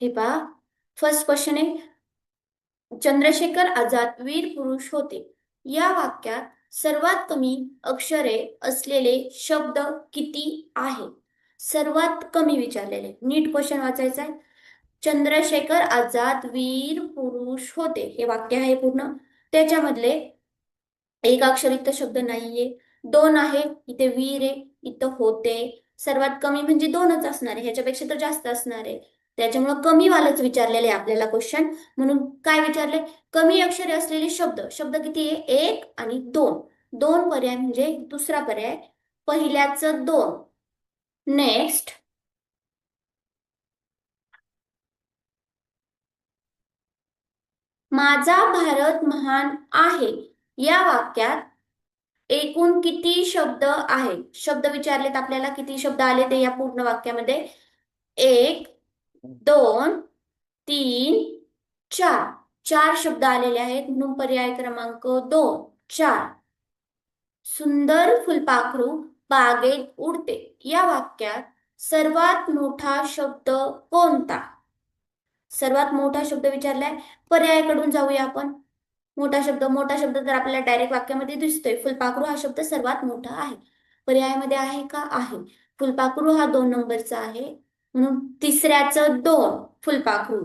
हे पहा, first question आहे, चंद्रशेखर आझाद वीर पुरुष होते. या वाक्यात सर्वात कमी अक्षरे असलेले शब्द किती आहे? सर्वात कमी विचारलेले. नीट क्वेश्चन वाचायचा आहे. चंद्रशेखर आझाद वीर पुरुष होते, हे वाक्य आहे पूर्ण. त्याच्यामधले एक अक्षरयुक्त शब्द नाहीये. दोन आहे, इथे वीर आहे, इथं होते. सर्वात कमी म्हणजे दोनच असणार आहे, ह्याच्यापेक्षा तर जास्त असणार आहे. त्याच्यामुळं कमी वालच विचारलेले आहे आपल्याला क्वेश्चन. म्हणून काय विचारले? कमी अक्षरे असलेले शब्द. शब्द किती आहे? एक आणि दोन. दोन पर्याय म्हणजे दुसरा पर्याय, पहिल्याचं दोन. नेक्स्ट, माझा भारत महान आहे. या वाक्यात एकूण किती शब्द आहेत? शब्द विचारलेत आपल्याला, किती शब्द आले ते या पूर्ण वाक्यामध्ये? एक, दोन, तीन, चार. चार शब्द आलेले आहेत, म्हणून पर्याय क्रमांक दोन, चार. सुंदर फुलपाखरू बागेत उडते. या वाक्यात सर्वात मोठा शब्द कोणता? सर्वात मोठा शब्द विचारलाय. पर्यायाकडून जाऊया आपण. मोठा शब्द तर आपल्याला डायरेक्ट वाक्यामध्ये दिसतोय. फुलपाखरू हा शब्द सर्वात मोठा आहे. पर्यायामध्ये आहे का? आहे. फुलपाखरू हा दोन नंबरचा आहे, म्हणून तिसऱ्याचं दोन, फुलपाखरू.